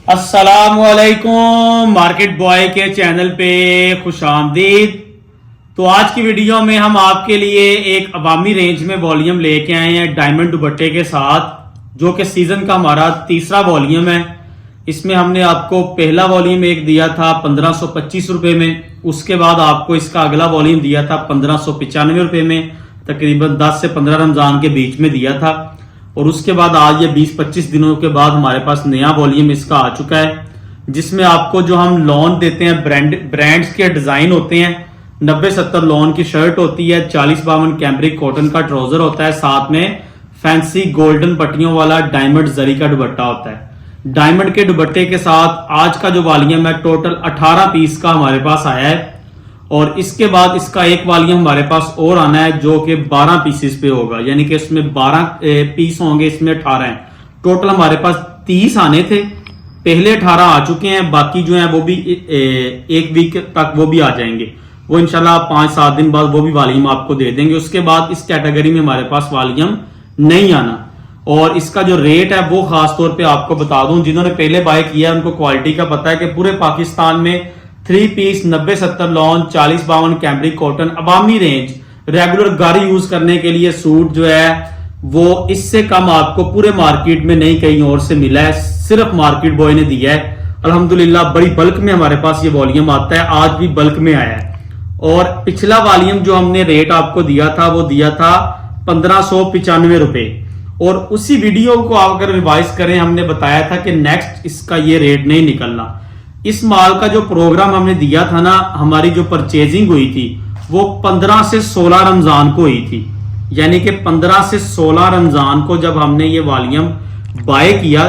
अस्सलामुअलैकुम market boy के channel पे खुशामदीद। तो आज की वीडियो में हम आपके लिए एक अवामी रेंज में वॉल्यूम लेके आए हैं डायमंड दुपट्टे के साथ, जो कि सीजन का हमारा तीसरा वॉल्यूम है। इसमें हमने आपको पहला वॉल्यूम एक दिया था 1525 रुपए में, उसके बाद आपको इसका अगला वॉल्यूम दिया था 1595 रुपए में, तकरीबन 10 से 15 रमजान के बीच में दिया था। और उसके बाद आज ये 20-25 दिनों के बाद हमारे पास नया वॉल्यूम इसका आ चुका है, जिसमें आपको जो हम लॉन देते हैं ब्रांड्स के डिजाइन होते हैं। 90-70 लॉन की शर्ट होती है, 40-52 कैम्ब्रिक कॉटन का ट्राउजर होता है, साथ में फैंसी गोल्डन पट्टियों वाला डायमंड जरी का दुपट्टा होता है। डायमंड के दुपट्टे के साथ आज का जो वॉल्यूम है टोटल 18 पीस का हमारे पास आया है। और इसके बाद इसका एक वॉल्यूम हमारे पास और आना है जो कि 12 पीसेस पे होगा, यानी कि इसमें 12 पीस होंगे, इसमें 18 हैं। टोटल हमारे पास 30 आने थे, पहले 18 आ चुके हैं, बाकी जो हैं वो भी एक वीक तक वो भी आ जाएंगे। वो इंशाल्लाह 5-7 दिन बाद वो भी वॉल्यूम आपको दे देंगे। उसके बाद इस कैटेगरी में हमारे पास वॉल्यूम नहीं आना। और इसका जो रेट है वो खास तौर पे आपको बता दूं, जिन्होंने पहले बाय किया है उनको क्वालिटी का पता है कि पूरे पाकिस्तान में 3 पीस 90-70 लॉन 40-52 कैम्ब्रिक कॉटन अवामी रेंज रेगुलर घर यूज करने के लिए सूट जो है वो इससे कम आपको पूरे मार्केट में नहीं कहीं और से मिला है, सिर्फ मार्केट बॉय ने दिया है। अल्हम्दुलिल्लाह बड़ी बल्क में हमारे पास ये वॉल्यूम आता है, आज भी बल्क में आया है। और पिछला वॉल्यूम जो हमने रेट आपको दिया था वो दिया था 1595 रुपए। और उसी वीडियो को आप अगर रिवाइज करें, हमने बताया था कि नेक्स्ट इसका ये रेट नहीं निकलना। इस माल का जो प्रोग्राम हमने दिया था ना, हमारी जो परचेजिंग हुई थी वो 15 से 16 रमजान को हुई थी, यानी कि 15 से 16 रमजान को जब हमने ये वॉल्यूम बाय किया,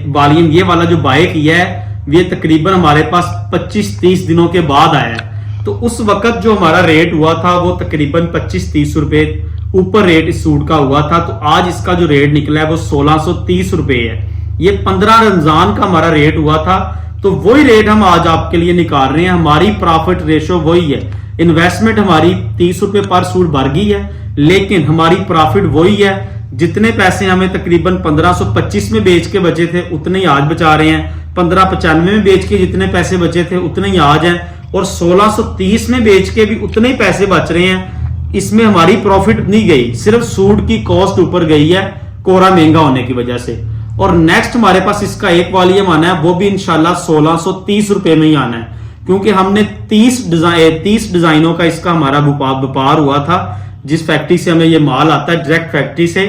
वॉल्यूम ये वाला जो बाय किया है ये तकरीबन हमारे पास 25-30 दिनों के बाद आया है। तो उस वक्त जो हमारा रेट हुआ था वो तकरीबन 25-30 रुपए ऊपर रेट इस सूट का हुआ था। तो आज इसका जो रेट निकला है वो 1630 रुपए है। ये 15 रमजान का हमारा रेट हुआ था, तो वही रेट हम आज आपके लिए निकाल रहे हैं। हमारी प्रॉफिट रेशो वही है, इन्वेस्टमेंट हमारी 30 रुपए पर सूट बढ़ गई है, लेकिन हमारी प्रॉफिट वही है। जितने पैसे हमें तकरीबन 1525 में बेच के बचे थे उतने ही आज बचा रहे हैं, 1595 में बेच के जितने पैसे बचे थे उतने ही आज हैं, और 1630 में बेच के भी उतने ही पैसे बच रहे हैं। इसमें हमारी प्रॉफिट नहीं गई, सिर्फ सूट की कॉस्ट ऊपर गई है कोरा महंगा होने की वजह से। और नेक्स्ट हमारे पास इसका एक वॉल्यूम आना है, वो भी इंशाल्लाह 1630 रुपए में ही आना है, क्योंकि हमने 30 डिजाइनों का इसका हमारा व्यापार हुआ था। जिस फैक्ट्री से हमें ये माल आता है डायरेक्ट फैक्ट्री से,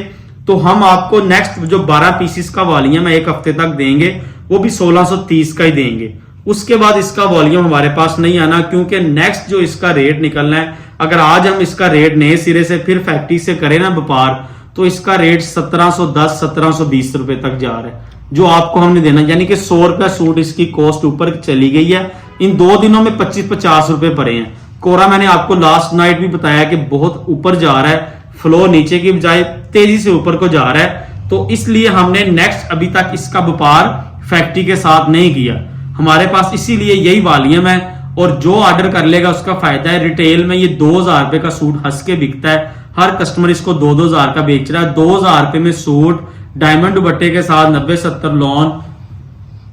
तो हम आपको नेक्स्ट जो 12 पीसेस का वॉल्यूम है एक हफ्ते तक देंगे, वो भी 1630 का ही देंगे। उसके बाद इसका वॉल्यूम हमारे पास नहीं आना, क्योंकि नेक्स्ट जो इसका रेट निकलना है, अगर आज हम इसका रेट नए सिरे से फिर फैक्ट्री से करें ना व्यापार, तो इसका रेट 1710-1720 रुपए तक जा रहा है, जो आपको हमने देना, यानी कि 100 रुपया सूट इसकी कॉस्ट ऊपर चली गई है। इन 2 दिनों में 25-50 रुपए पड़े हैं। कोरा मैंने आपको लास्ट नाइट भी बताया कि बहुत ऊपर जा रहा है, फ्लो नीचे की बजाय तेजी से ऊपर को जा रहा है। तो इसलिए हमने नेक्स्ट अभी तक इसका व्यापार फैक्ट्री के साथ नहीं किया, हमारे पास इसीलिए यही वॉल्यूम है। और जो ऑर्डर कर लेगा उसका फायदा है। रिटेल में ये 2000 रुपए का सूट हंस के बिकता है, हर कस्टमर इसको 2-2000 का बेच रहा है। 2000 रुपए में सूट डायमंड दुपट्टे के साथ 90-70 लॉन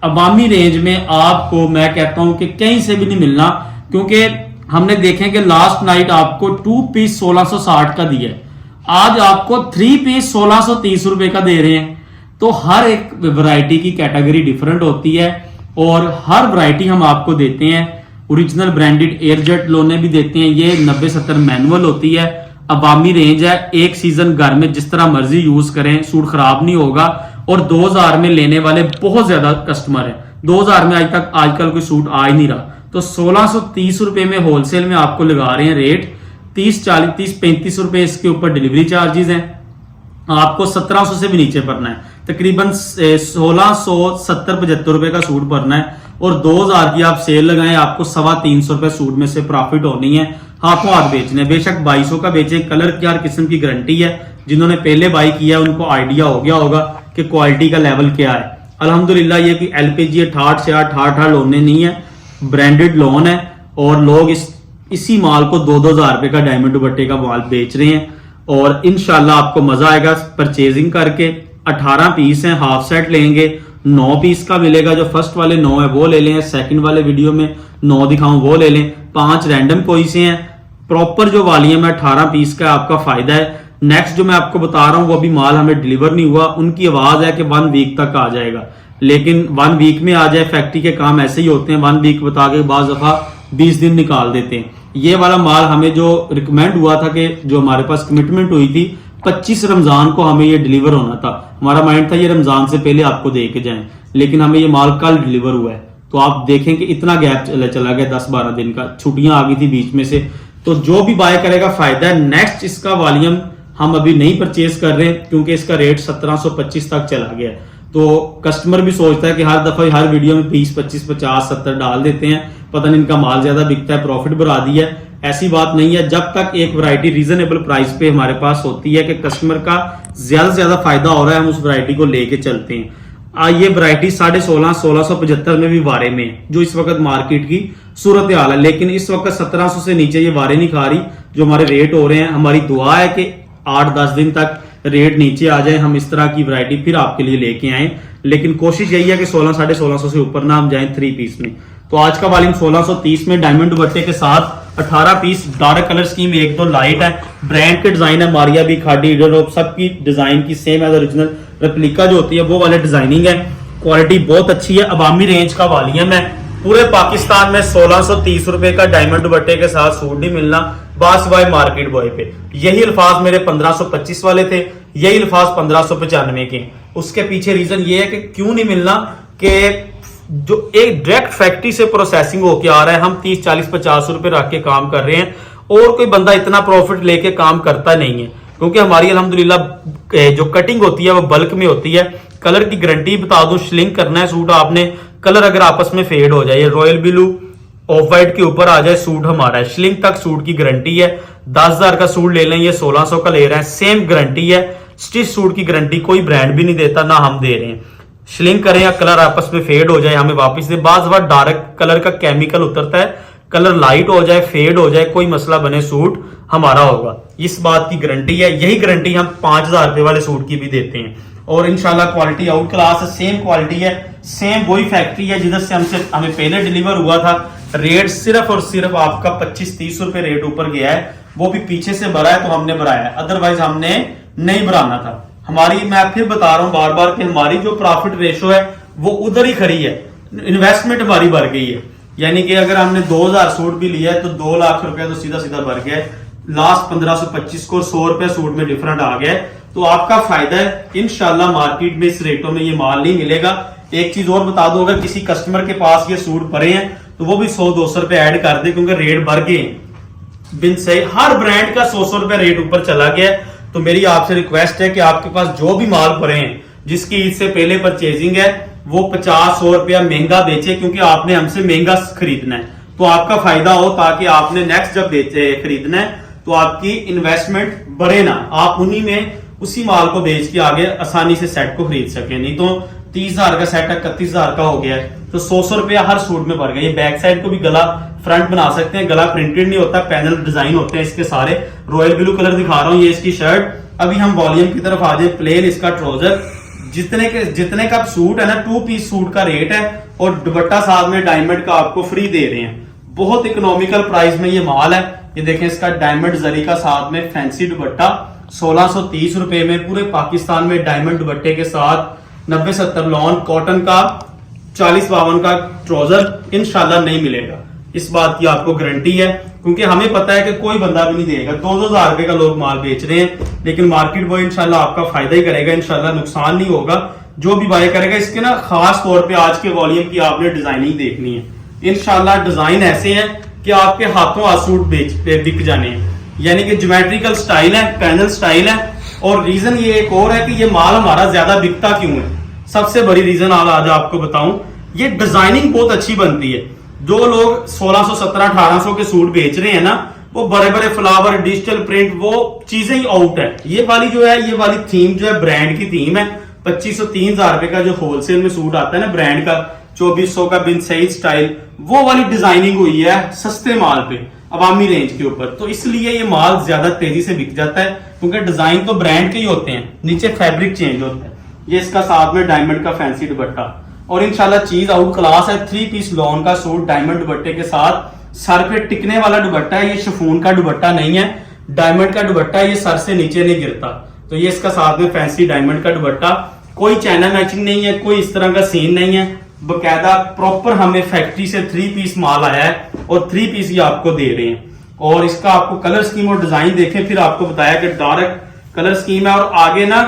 अवामी रेंज में आपको मैं कहता हूं कि कहीं से भी नहीं मिलना, क्योंकि हमने देखें कि लास्ट नाइट आपको 2 पीस 1660 का दिया है, आज आपको 3 पीस 1630 रुपए का दे रहे हैं। तो हर एक वैरायटी की कैटेगरी डिफरेंट होती है, और हर वैरायटी हम आपको देते हैं। ओरिजिनल ब्रांडेड एयरजेट लोने भी देते हैं, ये 90-70 मैनुअल होती है, अवामी रेंज है। एक सीजन घर में जिस तरह मर्जी यूज करें, सूट खराब नहीं होगा। और 2000 में लेने वाले बहुत ज्यादा कस्टमर हैं, 2000 में आजकल कोई सूट आ ही नहीं रहा। तो 1630 रुपए में होलसेल में आपको लगा रहे हैं रेट। 30-40-30-35 रुपए इसके ऊपर डिलीवरी चार्जेस हैं, आपको 1700 से भी नीचे भरना है, तकरीबन 1670-75 रुपए का सूट भरना है। और 2000 की आप सेल लगाएं, आपको 325 रुपए सूट में से प्रॉफिट होनी है। हाथों हाथ बेचने, बेशक 2200 का बेचें, कलर की हर किस्म की गारंटी है। जिन्होंने पहले बाई किया उनको आइडिया हो गया होगा कि क्वालिटी का लेवल क्या है। अल्हम्दुलिल्लाह ये कि LPG 68 से 68 लोने नहीं है, ब्रांडेड लोन है। और लोग इसी माल को 2-2000 रुपए का डायमंड दुपट्टे का माल बेच रहे हैं। और इंशाल्लाह आपको मजा आएगा परचेजिंग करके। 18 पीस हैं, हाफ सेट लेंगे 9 पीस का मिलेगा। जो फर्स्ट वाले 9 है वो ले लें, सेकंड वाले वीडियो में 9 दिखाऊं वो ले लें। 5 रैंडम कोई से हैं। प्रॉपर जो वॉल्यूम है 18 पीस का आपका फायदा है। नेक्स्ट जो मैं आपको बता रहा हूं वो अभी माल हमें डिलीवर नहीं हुआ, उनकी आवाज है कि 1 वीक तक आ जाएगा, लेकिन 1 वीक में आ जाए। फैक्ट्री के काम ऐसे ही होते हैं, 1 वीक बता के बाज दफा 20 दिन निकाल देते हैं। ये वाला माल हमें जो रिकमेंड हुआ था कि जो हमारे पास कमिटमेंट हुई थी 25 रमजान को हमें ये डिलीवर होना था। हमारा माइंड था ये रमजान से पहले आपको दे के जाएं, लेकिन हमें ये माल कल डिलीवर हुआ है। तो आप देखें कि इतना गैप चला गया 10-12 दिन का, छुट्टियां आ गई थी बीच में से। तो जो भी बाय करेगा फायदा है। नेक्स्ट इसका वॉल्यूम हम अभी नहीं परचेज कर रहे हैं क्योंकि इसका रेट 1725 तक चला गया है। तो कस्टमर भी सोचता है कि हर दफा हर वीडियो में 20, 25, 50, 70 डाल देते हैं, पता नहीं इनका माल ज्यादा बिकता है, प्रॉफिट बढ़ा दिया है। ऐसी बात नहीं है। जब तक एक वैरायटी रीजनेबल प्राइस पे हमारे पास होती है कि कस्टमर का ज्यादा से ज्यादा फायदा हो रहा है, हम उस वैरायटी को लेके चलते हैं। ये वैरायटी 1650-1675 में भी वारे में है, जो इस वक्त मार्केट की सूरत हाल है। लेकिन इस वक्त 1700 से नीचे ये वारे नहीं खा रही जो हमारे रेट हो रहे हैं। हमारी दुआ है कि 8-10 दिन तक रेट नीचे आ जाए, हम इस तरह की वैरायटी फिर आपके लिए लेके आए। लेकिन कोशिश यही है कि 1600-1650 से ऊपर ना हम जाएं 3 पीस में। तो आज का वॉल्यूम 1630 में डायमंड दुपट्टे के साथ 18 piece, dark colour scheme, 1-2 light है। ब्रांड के डिजाइन है, मारिया भी, खाडी, इडरोप, सबकी डिजाइन की सेम एज ओरिजिनल रेप्लिका जो होती है वो वाले डिजाइनिंग है। क्वालिटी बहुत अच्छी है। अवामी रेंज का वॉल्यूम है। पूरे पाकिस्तान में 1630 रुपए का डायमंड दुपट्टे के साथ सूट नहीं मिलना बाय मार्केट बॉय पे। यही अल्फाज मेरे 1525 वाले थे, यही अल्फाज 1595 के। उसके पीछे रीजन ये है कि क्यों नहीं मिलना, कि जो एक डायरेक्ट फैक्ट्री से प्रोसेसिंग होके आ रहा है, हम 30, 40, 50 रुपए रख के काम कर रहे हैं और कोई बंदा इतना प्रॉफिट लेके काम करता नहीं है। क्योंकि हमारी अल्हम्दुलिल्लाह जो कटिंग होती है वो बल्क में होती है। कलर की गारंटी बता दूं, श्लिंक करना है सूट आपने, कलर अगर आपस में फेड हो जाए, रॉयल ब्लू ऑफ व्हाइट के ऊपर आ जाए, सूट हमारा है। श्लिंक तक सूट की गारंटी है। 10,000 का सूट ले लें, ये 1600 का ले रहे हैं, सेम गारंटी है। स्टिच सूट की गारंटी कोई ब्रांड भी नहीं देता, ना हम दे रहे हैं। श्लिंक करें या कलर आपस में फेड हो जाए, हमें वापस दे। बाज बार डार्क कलर का केमिकल उतरता है, कलर लाइट हो जाए, फेड हो जाए, कोई मसला बने, सूट हमारा होगा। इस बात की गारंटी है। यही गारंटी हम 5000 रुपए वाले सूट की भी देते हैं। और इंशाल्लाह क्वालिटी आउट क्लास है, सेम क्वालिटी है, सेम वही फैक्ट्री है जिधर से हमें पहले डिलीवर हुआ था। रेट सिर्फ और सिर्फ आपका 25-30 रुपए रेट ऊपर गया है, वो भी पीछे से भरा है तो हमने भराया है, अदरवाइज हमने नहीं भराना था। हमारी, मैं फिर बता रहा हूं बार बार कि हमारी जो प्रॉफिट रेशो है वो उधर ही खड़ी है। इन्वेस्टमेंट हमारी बढ़ गई है, यानी कि अगर हमने 2000 सूट भी लिया है तो 2 लाख रुपया तो सीधा सीधा बढ़ गया है। लास्ट 1525 को 100 रुपया सूट में डिफरेंट आ गया है। तो आपका फायदा है। इंशाल्लाह मार्केट में इस रेटों में ये माल नहीं मिलेगा। एक चीज और बता दो, अगर किसी कस्टमर के पास ये सूट पड़े हैं तो वो भी 100-200 रुपए ऐड कर दे, क्योंकि रेट बढ़ गए बिन सही। हर ब्रांड का 100 रुपए रेट ऊपर चला गया है। तो मेरी आपसे रिक्वेस्ट है कि आपके पास जो भी माल पड़े हैं, जिसकी ईद से पहले परचेजिंग है, वो 50-100 रुपया महंगा बेचे, क्योंकि आपने हमसे महंगा खरीदना है तो आपका फायदा हो, ताकि आपने नेक्स्ट जब बेचे खरीदना है तो आपकी इन्वेस्टमेंट बढ़े ना, आप उन्हीं में उसी माल को बेच के आगे आसानी से सेट को खरीद सके। नहीं तो 30,000 का सेट 31,000 का हो गया है तो 100 रुपया हर सूट में बढ़ गया। ये बैक साइड को भी गला फ्रंट बना सकते हैं, गला प्रिंटेड नहीं होता, पैनल डिजाइन होते हैं इसके सारे। रॉयल ब्लू कलर दिखा रहा हूं, ये इसकी शर्ट। अभी हम वॉल्यूम की तरफ आ जाए, प्लेन इसका ट्राउजर। जितने का सूट है ना, 2 पीस सूट का रेट है और दुपट्टा साथ में डायमंड का आपको फ्री दे रहे हैं। बहुत इकोनॉमिकल प्राइस में ये माल है। ये देखें, इसका डायमंड जरी का साथ में फैंसी दुपट्टा 1630 रुपए में पूरे पाकिस्तान में डायमंड दुपट्टे के साथ 90-70 लॉन कॉटन का 40-52 का ट्राउजर इंशाल्लाह नहीं मिलेगा। इस बात की आपको गारंटी है, क्योंकि हमें पता है कि कोई बंदा भी नहीं देगा। 2-2 रुपए का लोग माल बेच रहे हैं, लेकिन मार्केट वो इंशाल्लाह आपका फायदा ही करेगा, इंशाल्लाह नुकसान नहीं होगा जो भी बाय करेगा। इसके ना खास तौर पे आज के वॉल्यूम की आपने डिजाइनिंग देखनी है। इंशाल्लाह डिजाइन ऐसे हैं कि आपके हाथों हाथ सूट बिक जाने हैं, यानी कि ज्योमेट्रिकल स्टाइल है, पैनल स्टाइल है। और रीजन ये एक और है कि ये माल हमारा ज्यादा बिकता क्यों है। सबसे बड़ी रीजन आज आपको बताऊं, ये डिजाइनिंग बहुत अच्छी बनती है। जो लोग 1600, 1700, 1800 के सूट बेच रहे हैं ना, वो बड़े बड़े फ्लावर, डिजिटल प्रिंट, वो चीजें ही आउट है। ये वाली जो है, ये वाली थीम जो है ब्रांड की थीम है। 2500-3000 रुपए का जो होलसेल में सूट आता है ना ब्रांड का, 2400 का बिन सही स्टाइल, वो वाली डिजाइनिंग हुई है सस्ते माल पे, अवामी रेंज के ऊपर। तो इसलिए ये माल ज्यादा तेजी से बिक जाता है, क्योंकि डिजाइन तो ब्रांड के ही होते हैं, नीचे फैब्रिक चेंज होता है। ये इसका साथ में डायमंड का फैंसी दुपट्टा, और इंशाल्लाह चीज आउट क्लास है। 3 पीस लॉन का सूट डायमंड दुपट्टे के साथ, सर पे टिकने वाला दुपट्टा है, ये शिफॉन का दुपट्टा नहीं है, डायमंड का दुपट्टा है, ये सर से नीचे नहीं गिरता। तो ये इसका साथ में फैंसी डायमंड का दुपट्टा, कोई चाइना मैचिंग नहीं है, कोई इस तरह का सीन नहीं है, बकायदा प्रॉपर हमें फैक्ट्री से 3 पीस माल आया है और 3 पीस ही आपको दे रहे हैं। और इसका आपको कलर स्कीम और डिजाइन देखें, फिर आपको बताया कि डार्क कलर स्कीम है और आगे ना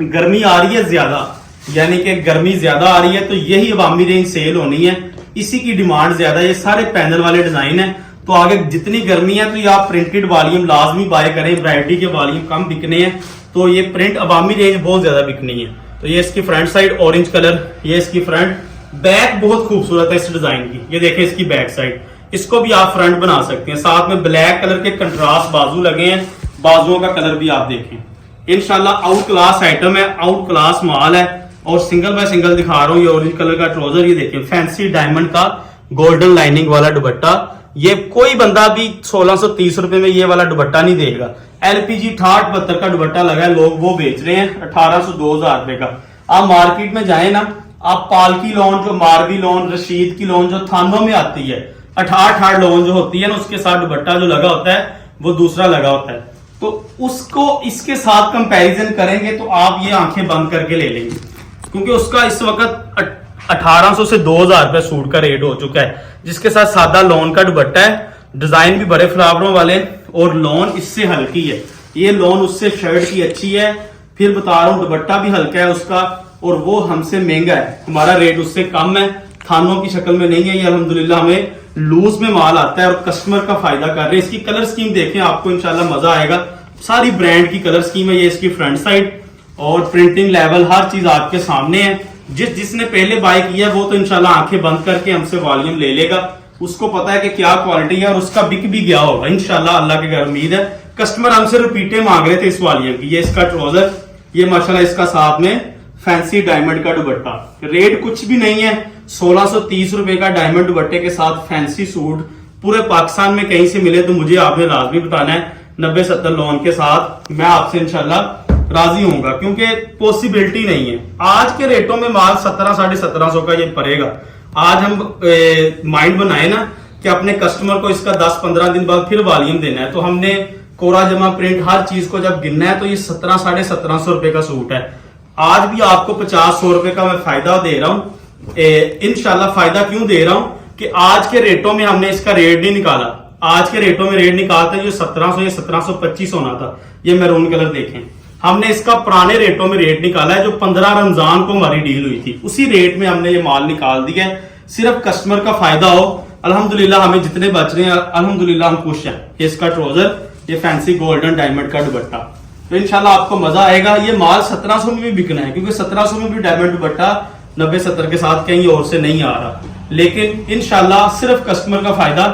गर्मी आ रही है ज्यादा, यानी कि गर्मी ज्यादा आ रही है, तो यही अवामी रेंज सेल होनी है, इसी की डिमांड ज्यादा है। ये सारे पैनल वाले डिजाइन है, तो आगे जितनी गर्मी है तो ये आप प्रिंटेड वॉल्यूम लाजमी बाय करें, वैरायटी के वॉल्यूम कम बिकने हैं, तो ये प्रिंट अवामी रेंज बहुत ज्यादा बिकनी है। तो ये इसकी फ्रंट साइड ऑरेंज कलर, ये इसकी फ्रंट, बैक बहुत खूबसूरत है इस डिजाइन की, ये देखें इसकी बैक साइड, इसको भी आप फ्रंट बना सकते हैं। साथ में ब्लैक कलर के कंट्रास्ट बाजू लगे हैं, बाजुओं का कलर भी आप देखें। इंशाल्लाह आउट क्लास आइटम है, आउट क्लास माल है, और सिंगल बाय सिंगल दिखा रहा हूँ। ये ऑरेंज कलर का ट्राउजर, ये देखिए फैंसी डायमंड का गोल्डन लाइनिंग वाला दुपट्टा, ये कोई बंदा भी 1630 रुपए में ये वाला दुपट्टा नहीं देगा। एलपीजी 68-72 का दुपट्टा लगा है, लोग वो बेच रहे हैं 1800-2000 रुपए का। आप मार्केट में जाए ना, आप पालकी लॉन, जो मारवी लॉन, रशीद की लॉन जो थानों में आती है, 68 लॉन जो होती है ना, उसके साथ दुपट्टा जो लगा होता है वो दूसरा लगा होता है, तो उसको इसके साथ कंपैरिजन करेंगे तो आप ये आंखें बंद करके ले लेंगे, क्योंकि उसका इस वक्त 1800 से 2000 रुपए सूट का रेट हो चुका है, जिसके साथ सादा लॉन का दुपट्टा है, डिजाइन भी बड़े फ्लावरों वाले, और लॉन इससे हल्की है, ये लॉन उससे शर्ट की अच्छी है। फिर बता रहा हूँ दुपट्टा भी हल्का है उसका, और वो हमसे महंगा है, हमारा रेट उससे कम है, थानों की शक्ल में नहीं है ये, अल्हम्दुलिल्लाह हमें लूज में माल आता है और कस्टमर का फायदा कर रहे हैं। इसकी कलर स्कीम देखें, आपको इंशाल्लाह मजा आएगा, सारी ब्रांड की कलर स्कीम है। ये इसकी फ्रंट साइड और प्रिंटिंग लेवल हर चीज आपके सामने है। जिसने पहले बाय किया वो तो इंशाल्लाह आंखें बंद करके हमसे वॉल्यूम ले लेगा, उसको पता है कि क्या क्वालिटी है और उसका बिक भी गया होगा इंशाल्लाह, अल्लाह के घर उम्मीद है। कस्टमर हमसे रिपीटें मांग रहे थे इस वॉल्यूम की। ये इसका ट्राउजर, ये माशाल्लाह इसका साथ में फैंसी डायमंड का दुपट्टा, रेट कुछ भी नहीं है, 1630 रुपए का डायमंड दुपट्टे के साथ फैंसी सूट पूरे पाकिस्तान में कहीं से मिले तो मुझे आपने लाजमी बताना है। 90-70 लॉन के साथ मैं आपसे इंशाल्लाह राजी होऊंगा, क्योंकि पॉसिबिलिटी नहीं है। आज के रेटों में माल 1700-1750 का ये पड़ेगा। आज हम माइंड बनाए ना कि अपने कस्टमर को इसका 10-15 दिन बाद फिर वॉल्यूम देना है, तो हमने कोरा जमा प्रिंट हर चीज को जब गिनना है तो ये 1700-1750 रुपए का सूट है। आज भी आपको 50-100 रुपए का मैं फायदा दे रहा हूँ। इंशाल्लाह फायदा क्यों दे रहा हूँ कि आज के रेटों में हमने इसका रेट नहीं निकाला, आज के रेटों में रेट निकालता जो 1700 या 1725 होना था, ये मैरून कलर देखें, हमने इसका पुराने रेटों में रेट निकाला है, जो 15 रमजान को हमारी डील हुई थी उसी रेट में हमने ये माल निकाल दिया है, सिर्फ कस्टमर का फायदा हो। अल्हम्दुलिल्लाह हमें जितने बच रहे हैं अल्हम्दुलिल्लाह हम खुश हैं। ये इसका ट्राउजर, ये फैंसी गोल्डन डायमंड का दुपट्टा, तो इंशाल्लाह आपको मजा आएगा। ये माल 1700 में भी बिकना है, क्योंकि 1700 में भी डायमंड दुपट्टा 90-70 के साथ कहीं और से नहीं आ रहा, लेकिन इंशाल्लाह सिर्फ कस्टमर का फायदा,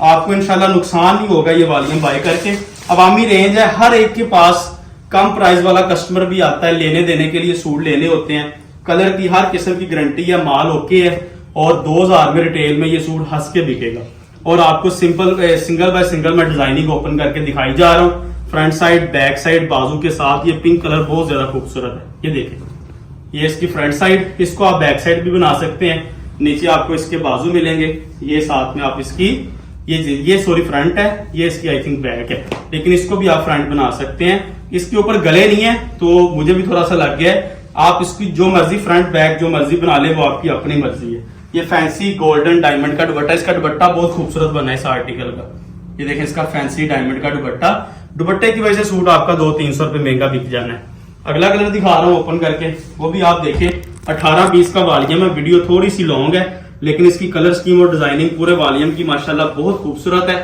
आपको इंशाल्लाह नुकसान नहीं होगा ये वॉल्यूम बाय करके। अवामी रेंज है, हर एक के पास कम प्राइस वाला कस्टमर भी आता है, लेने देने के लिए सूट लेने होते हैं, कलर की हर किस्म की गारंटी है, माल ओके है, और 2000 में रिटेल में ये सूट हंस के बिकेगा। और आपको सिंगल बाय सिंगल मैं डिजाइनिंग ओपन करके दिखाई जा रहा हूँ, फ्रंट साइड, बैक साइड, बाजू के साथ। ये पिंक कलर बहुत ज्यादा खूबसूरत है, ये देखें, ये इसकी फ्रंट साइड, इसको आप बैक साइड भी बना सकते हैं, नीचे आपको इसके बाजू मिलेंगे, ये साथ में आप इसकी ये सॉरी फ्रंट है, ये इसकी आई थिंक बैक है, लेकिन इसको भी आप फ्रंट बना सकते हैं। इसके ऊपर गले नहीं है तो मुझे भी थोड़ा सा लग गया है, आप इसकी जो मर्जी फ्रंट बैक जो मर्जी बना ले, वो आपकी अपनी मर्जी है। ये फैंसी गोल्डन डायमंड का दुपट्टा, इसका दुपट्टा बहुत खूबसूरत बना है इस आर्टिकल का, ये देखें इसका फैंसी डायमंड का दुपट्टा, दुपट्टे की वजह से सूट आपका 200-300 रुपए महंगा बिक जाना है। अगला कलर दिखा रहा हूं ओपन करके, वो भी आप देखें, 18 पीस का वॉल्यूम है, वीडियो थोड़ी सी लॉन्ग है, लेकिन इसकी कलर स्कीम और डिजाइनिंग पूरे वॉल्यूम की माशाल्लाह बहुत खूबसूरत है,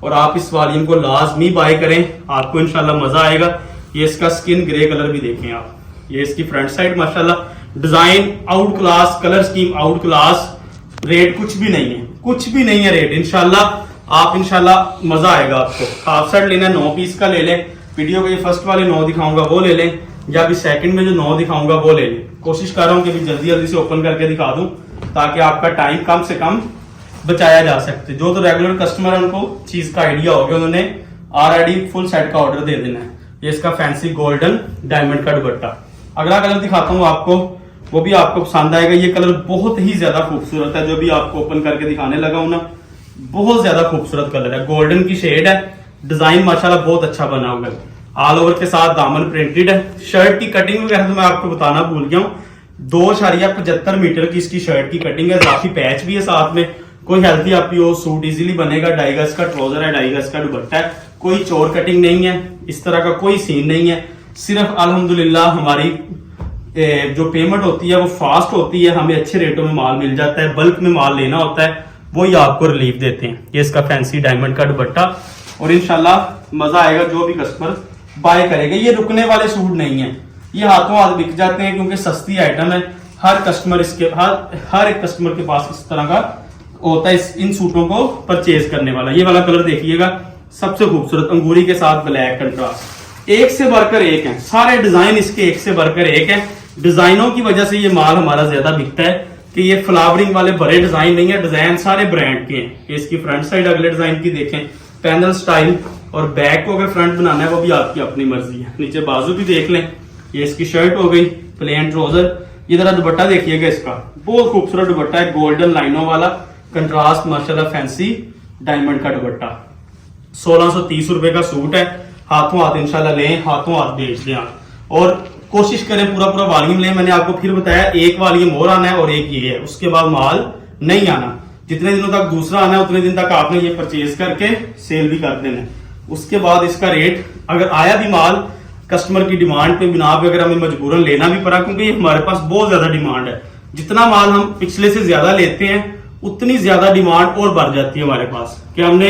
और आप इस वॉल्यूम को लाजमी बाय करें, आपको इंशाल्लाह मजा आएगा। ये इसका स्किन ग्रे कलर भी देखें आप, ये इसकी फ्रंट साइड माशाल्लाह, design out class, colour scheme out class, rate कुछ भी नहीं है, कुछ भी नहीं है रेट। इंशाल्लाह आप इंशाल्लाह मजा आएगा आपको। हाफ सेट लेना 9 पीस का ले लें, वीडियो के ये फर्स्ट वाले 9 दिखाऊंगा वो ले लें, या अभी सेकंड में जो 9 दिखाऊंगा वो ले लें। कोशिश कर रहा हूँ कि जल्दी जल्दी से ओपन करके दिखा दूं, ताकि आपका टाइम कम से कम बचाया जा सकते। जो तो रेगुलर कस्टमर है उनको चीज का आइडिया हो गया, उन्होंने ऑलरेडी फुल सेट का ऑर्डर दे देना है। ये इसका फैंसी गोल्डन डायमंड का दुपट्टा। अगला कलर दिखाता हूँ आपको, वो भी आपको पसंद आएगा। ये कलर बहुत ही ज्यादा खूबसूरत है, जो भी आपको ओपन करके दिखाने लगा हूं ना, बहुत ज्यादा खूबसूरत कलर है, गोल्डन की शेड है। डिजाइन माशाल्लाह बहुत अच्छा बना हुआ है, ऑल ओवर के साथ दामन प्रिंटेड है। शर्ट की कटिंग वगैरह तो मैं आपको बताना भूल गया हूँ, 2.75 मीटर की इसकी शर्ट की कटिंग है, काफी पैच भी है साथ में। कोई हेल्थी आपकी वो सूट इजीली बनेगा। 2.5 गज का ट्राउजर है, 2.5 गज का दुपट्टा है, कोई चोर कटिंग नहीं है, इस तरह का कोई सीन नहीं है। सिर्फ अल्हम्दुलिल्लाह हमारी जो पेमेंट होती है वो फास्ट होती है, हमें अच्छे रेटों में माल मिल जाता है। बल्क में माल लेना होता है, वही आपको रिलीफ देते हैं। ये इसका फैंसी डायमंड का दुपट्टा, और इंशाल्लाह मजा आएगा जो भी कस्टमर बाय करेगा। ये रुकने वाले सूट नहीं है, ये हाथों हाथ बिक जाते हैं, क्योंकि सस्ती आइटम है। हर कस्टमर इसके हर एक कस्टमर के पास इस तरह का होता है इन सूटों को परचेज करने वाला। ये वाला कलर देखिएगा, सबसे खूबसूरत अंगूरी के साथ ब्लैक कंट्रास्ट, एक से बढ़कर एक है। सारे डिजाइन इसके एक से बढ़कर एक है। डिजाइनों की वजह से ये माल हमारा ज्यादा बिकता है कि ये फ्लावरिंग वाले बड़े डिजाइन नहीं है, डिजाइन सारे ब्रांड के हैं। इसकी फ्रंट साइड अगले डिजाइन की देखें, पैनल स्टाइल, और बैक को अगर फ्रंट बनाना है वो भी आपकी अपनी मर्जी है। नीचे बाजू भी देख लें, ये इसकी शर्ट हो गई, प्लेन ट्राउजर। ये जरा दुपट्टा देखिएगा इसका, बहुत खूबसूरत दुपट्टा है, गोल्डन लाइनों वाला कंट्रास्ट, माशाल्लाह फैंसी डायमंड का दुपट्टा। 1630 रुपए का सूट है। हाथों हाथ इंशाल्लाह लें, हाथों हाथ बेच दें आप, और कोशिश करें पूरा पूरा वॉल्यूम लें। मैंने आपको फिर बताया, एक वॉल्यूम और आना है और एक ये है, उसके बाद माल नहीं आना। जितने दिनों तक दूसरा आना है उतने दिन तक आपने ये परचेज करके सेल भी कर देना है। उसके बाद इसका रेट, अगर आया भी माल कस्टमर की डिमांड पे बिना पे, अगर हमें मजबूरन लेना भी पड़ा, क्योंकि ये हमारे पास बहुत ज्यादा डिमांड है। जितना माल हम पिछले से ज्यादा लेते हैं उतनी ज्यादा डिमांड और बढ़ जाती है हमारे पास। कि हमने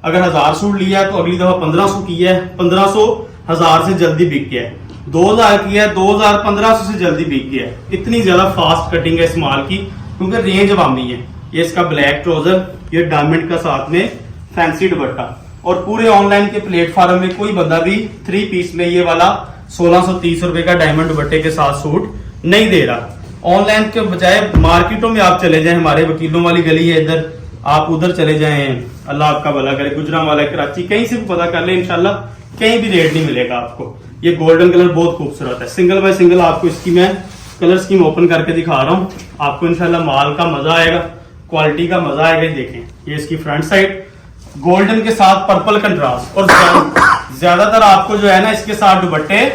अगर 1000 सूट लिया है तो अगली दफा 1500 किया है, 1500 1000 से जल्दी बिक गया है। 2000 किया है, 2000 1500 से जल्दी बिक गया है। इतनी ज्यादा फास्ट कटिंग है इस माल की, क्योंकि रेंज अवामी है। ये इसका ब्लैक ट्राउजर, ये डायमंड का साथ में फैंसी दुपट्टा, और पूरे ऑनलाइन के प्लेटफॉर्म में कोई बंदा भी 3 पीस में ये वाला 1630 रुपए का डायमंड दुपट्टे के साथ सूट नहीं दे रहा। ऑनलाइन के बजाय मार्केटों में आप चले जाएं, हमारे वकीलों वाली गली है इधर, आप उधर चले जाएं, अल्लाह आपका भला करे, गुजरांवाला, कराची, कहीं से भी पता कर ले, इंशाल्लाह कहीं भी रेट नहीं मिलेगा आपको। ये गोल्डन कलर बहुत खूबसूरत है। सिंगल बाय सिंगल आपको इसकी मैं कलर स्कीम ओपन करके दिखा रहा हूँ, आपको इंशाल्लाह माल का मजा आएगा, क्वालिटी का मजा आएगा। देखें, ये इसकी फ्रंट साइड गोल्डन के साथ पर्पल कंट्रास्ट, और ज्यादातर आपको जो है ना इसके साथ दुपट्टे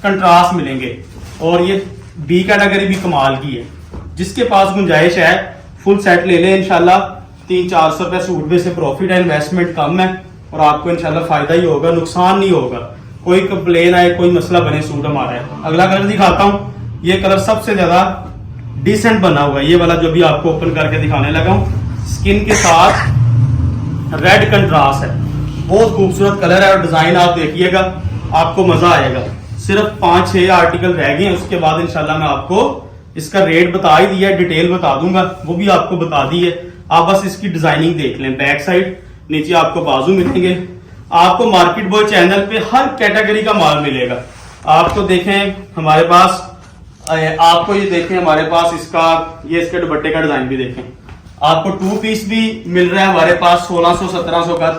कंट्रास्ट मिलेंगे। और ये बी कैटेगरी भी कमाल की है, जिसके पास गुंजाइश है फुल सेट ले ले इंशाल्लाह। 300-400 रुपए सूट में से प्रॉफिट है, इन्वेस्टमेंट कम है, और आपको इंशाल्लाह फायदा ही होगा, नुकसान नहीं होगा। कोई कंप्लेन आए, कोई मसला बने, सूट हमारा है। अगला कलर दिखाता हूँ, ये कलर सबसे ज्यादा डिसेंट बना हुआ है, ये वाला जो भी आपको ओपन करके दिखाने लगा हूँ। स्किन के साथ रेड कंट्रास्ट है, बहुत खूबसूरत कलर है, और डिजाइन आप देखिएगा, आपको मजा आएगा। सिर्फ 5-6 आर्टिकल रह गए हैं, उसके बाद इंशाल्लाह मैं आपको इसका रेट बता ही दिया, डिटेल बता दूंगा, वो भी आपको बता दी है। आप बस इसकी डिजाइनिंग देख लें, बैक साइड, नीचे आपको बाजू मिलेंगे। आपको मार्केट बॉय चैनल पे हर कैटेगरी का माल मिलेगा। आपको देखें हमारे पास, आपको ये देखें हमारे पास इसका, ये इसके दुपट्टे का डिजाइन भी देखें। आपको 2 पीस भी मिल रहा है हमारे पास 1600-1700 का।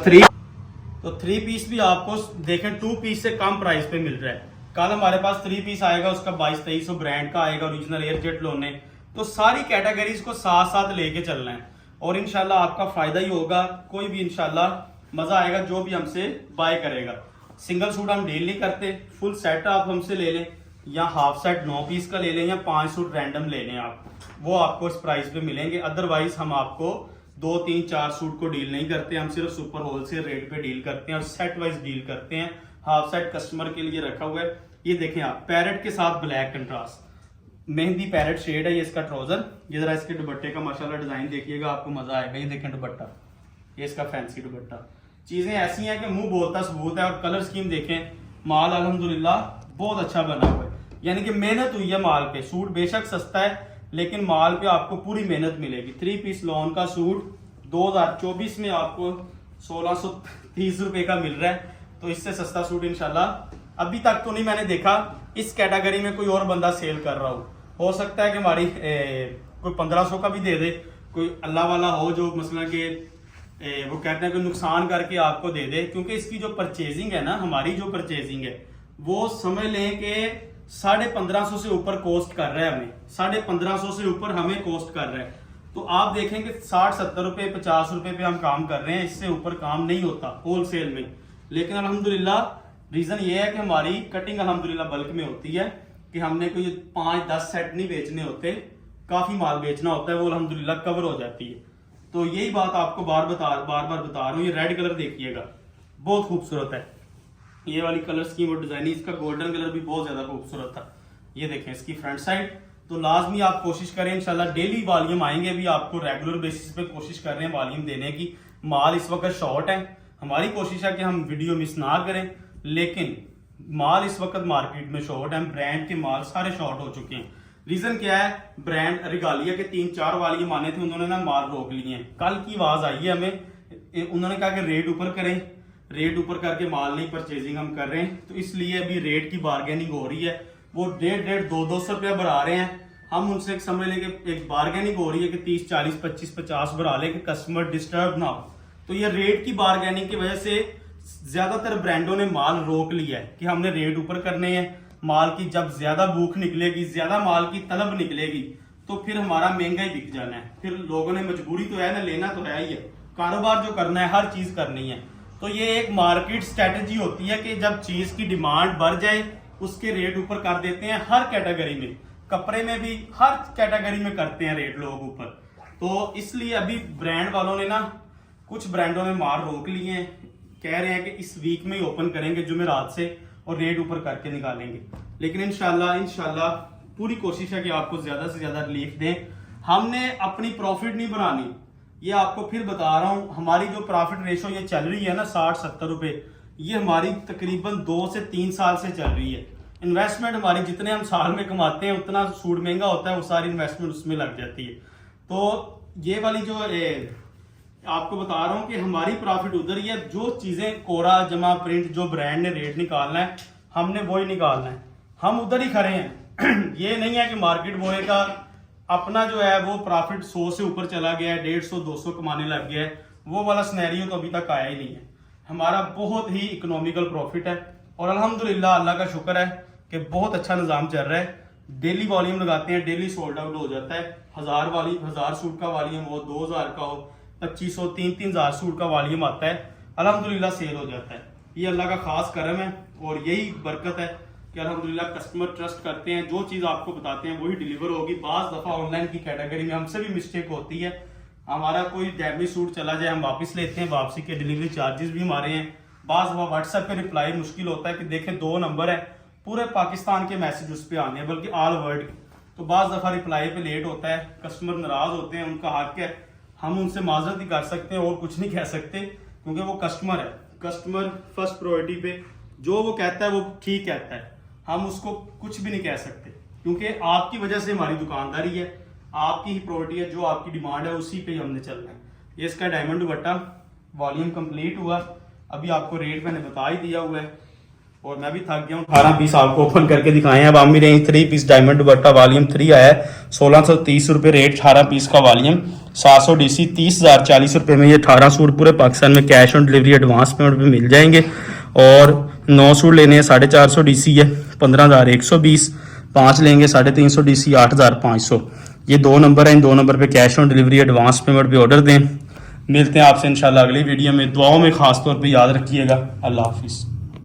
3 पीस भी आपको देखें 2 पीस से कम प्राइस पे मिल रहा है। कल हमारे पास 3 पीस आएगा, उसका 2200-2300 ब्रांड का आएगा, ओरिजिनल एयरजेट लोने। तो सारी कैटेगरीज को साथ साथ लेके चलना है, और इंशाल्लाह आपका फायदा ही होगा। कोई भी इंशाल्लाह मजा आएगा जो भी हमसे बाय करेगा। सिंगल सूट हम डील नहीं करते, फुल सेट आप हमसे ले लें, या हाफ सेट 9 पीस का ले लें, या 5 सूट रैंडम ले लें आप, वो आपको इस प्राइस पे मिलेंगे। अदरवाइज हम आपको 2-3-4 सूट को डील नहीं करते, हम सिर्फ सुपर होलसेल रेट पे डील करते हैं, और सेट वाइज डील करते हैं। हाफ सेट कस्टमर के लिए रखा हुआ है। ये देखें आप, पैरेट के साथ black contrast, mehndi parrot shade है ये इसका ट्राउजर। ये जरा इसके दुपट्टे का माशाल्लाह डिजाइन देखिएगा, आपको मजा आएगा। ये देखें दुपट्टा, ये इसका फैंसी दुपट्टा। चीजें ऐसी हैं कि मुंह बोलता सबूत है। और कलर स्कीम देखें, माल अल्हम्दुलिल्लाह बहुत अच्छा बना हुआ है, यानी कि मेहनत हुई है माल पे। सूट बेशक सस्ता है, लेकिन माल पे आपको पूरी मेहनत मिलेगी। 3 पीस लॉन का सूट 2024 में आपको 1630 रुपए का मिल रहा है, तो इससे सस्ता सूट इंशाल्लाह अभी तक तो नहीं मैंने देखा इस कैटेगरी में कोई और बंदा सेल कर रहा हो सकता है कि हमारी कोई 1500 का भी दे दे, कोई अल्लाह वाला हो जो मसला के वो कहते हैं कि नुकसान करके आपको दे दे। क्योंकि इसकी जो परचेजिंग है ना, हमारी जो परचेजिंग है वो समझ लें कि 1550 से ऊपर कॉस्ट कर रहा है हमें, 1550 से ऊपर हमें कॉस्ट कर रहा है। तो आप देखेंगे 60-70 रुपए 50 रुपए पे हम काम कर रहे हैं, इससे ऊपर काम नहीं होता होलसेल में। लेकिन अल्हम्दुलिल्लाह रीजन ये है कि हमारी कटिंग अल्हम्दुलिल्लाह बल्क में होती है कि हमने कोई 5-10 सेट नहीं बेचने होते, काफी माल बेचना होता है, वो अल्हम्दुलिल्लाह कवर हो जाती है। तो यही बात आपको बार बार बता रहा हूँ। ये रेड कलर देखिएगा, बहुत खूबसूरत है। ये वाली कलर स्कीम और डिजाइनिंग, इसका गोल्डन कलर भी बहुत ज्यादा खूबसूरत था। ये देखें इसकी फ्रंट साइड। तो लाजमी आप कोशिश करें, इंशाल्लाह डेली वॉल्यूम आएंगे भी, आपको रेगुलर बेसिस पे कोशिश कर रहे हैं वॉल्यूम देने की। माल इस वक्त शॉर्ट है, हमारी कोशिश है कि हम वीडियो मिस ना करें, लेकिन माल इस वक्त मार्केट में शॉर्ट है। ब्रांड के माल सारे शॉर्ट हो चुके हैं। रीजन क्या है, ब्रांड रिगालिया के 3-4 वॉल्यूम आने थे, उन्होंने ना माल रोक लिए हैं। कल की आवाज आई है हमें, उन्होंने कहा कि रेट ऊपर करें, रेट ऊपर करके माल नहीं परचेजिंग हम कर रहे हैं, तो इसलिए अभी रेट की बार्गेनिंग हो रही है। वो 150-200 रुपया बढ़ा रहे हैं, हम उनसे एक समझ लें कि एक बार्गेनिंग हो रही है कि 30, 40, 25, 50 बढ़ा ले कि कस्टमर डिस्टर्ब ना हो। तो ये रेट की बार्गेनिंग की वजह से ज्यादातर ब्रांडों ने माल रोक लिया है कि हमने रेट ऊपर करने हैं। माल की जब ज्यादा भूख निकलेगी, ज्यादा माल की तलब निकलेगी, तो फिर हमारा महंगा ही बिक जाना है। फिर लोगों ने मजबूरी तो है ना, लेना तो है ही है, कारोबार जो करना है हर चीज करनी है। तो ये एक मार्केट स्ट्रेटेजी होती है कि जब चीज की डिमांड बढ़ जाए उसके रेट ऊपर कर देते हैं। हर कैटेगरी में, कपड़े में भी हर कैटेगरी में करते हैं रेट लोग ऊपर। तो इसलिए अभी ब्रांड वालों ने ना, कुछ ब्रांडों ने माल रोक लिए हैं, कह रहे हैं कि इस वीक में ही ओपन करेंगे जुमेरात से और रेट ऊपर करके निकालेंगे। लेकिन इंशाल्लाह पूरी कोशिश है कि आपको ज्यादा से ज्यादा रिलीफ दें। हमने अपनी प्रॉफिट नहीं बनानी, ये आपको फिर बता रहा हूं। हमारी जो प्रॉफिट रेशो ये चल रही है ना 60-70 रुपए, ये हमारी तकरीबन 2 से 3 साल से चल रही है। इन्वेस्टमेंट हमारी जितने हम साल में कमाते हैं उतना सूट महंगा होता है, वो सारी इन्वेस्टमेंट उसमें लग जाती है। तो ये वाली जो आपको बता रहा हूं कि हमारी प्रॉफिट उधर ही है। जो चीजें कोरा जमा प्रिंट जो ब्रांड ने रेट निकालना है, हमने वो ही निकालना है, हम उधर ही खड़े हैं। ये नहीं है कि मार्केट बॉय का अपना जो है वो प्रॉफिट 100 से ऊपर चला गया है, 150-200 कमाने लग गया है, वो वाला सिनेरियो तो अभी तक आया ही नहीं है। हमारा बहुत ही इकोनॉमिकल प्रॉफिट है और अल्हम्दुलिल्लाह अल्लाह का शुक्र है कि बहुत अच्छा निज़ाम चल रहा है। डेली वॉल्यूम लगाते हैं, डेली सोल्ड आउट हो जाता है। 1000 सूट का वॉल्यूम हो, 2000 का हो, 2500, 3-3000 सूट का वॉल्यूम आता है, अल्हम्दुलिल्लाह सेल हो जाता है। ये अल्लाह का खास करम है और यही बरकत है कि अल्हम्दुलिल्लाह कस्टमर ट्रस्ट करते हैं, जो चीज़ आपको बताते हैं वही डिलीवर होगी। बाज़ दफ़ा ऑनलाइन की कैटेगरी में हमसे भी मिस्टेक होती है, हमारा कोई डैमेज सूट चला जाए हम वापस लेते हैं, वापसी के डिलीवरी चार्जेस भी हमारे हैं। बाज़ दफ़ा व्हाट्सएप पे रिप्लाई मुश्किल होता है कि देखें 2 नंबर है, पूरे पाकिस्तान के मैसेज उस पर आने हैं, बल्कि ऑल वर्ल्ड के। तो बाज़ दफ़ा रिप्लाई पे लेट होता है, कस्टमर नाराज़ होते हैं, उनका हक है, हम उनसे माजरत ही कर सकते हैं और कुछ नहीं कह सकते, क्योंकि वो कस्टमर है। कस्टमर फर्स्ट प्रायोरिटी पे, जो वो कहता है वो ठीक कहता है, हम उसको कुछ भी नहीं कह सकते, क्योंकि आपकी वजह से हमारी दुकानदारी है, आपकी ही प्रायोरिटी है, जो आपकी डिमांड है उसी पे ही हमने चलना है। ये इसका डायमंड दुपट्टा वॉल्यूम कंप्लीट हुआ, अभी आपको रेट मैंने बता ही दिया हुआ है और मैं भी थक गया हूँ। 18 पीस आपको ओपन करके दिखाए हैं। अब हम range 3 piece diamond dupatta volume 3 आया है, 1630 रुपये रेट, 18 पीस का वॉल्यूम, 700 DC, 30,040 रुपये में ये 18 सूट पूरे पाकिस्तान में cash on delivery advance payment पे मिल जाएंगे। और 9 सूट लेने हैं 450 DC है, 15,120, 5 लेंगे 350 DC, 8,500। ये 2 नंबर है, इन 2 नंबर पे cash on delivery advance payment पे ऑर्डर दें। मिलते हैं आपसे इंशाल्लाह अगली वीडियो में। दुआओं में खास तौर पे याद रखिएगा। अल्लाह हाफिज़।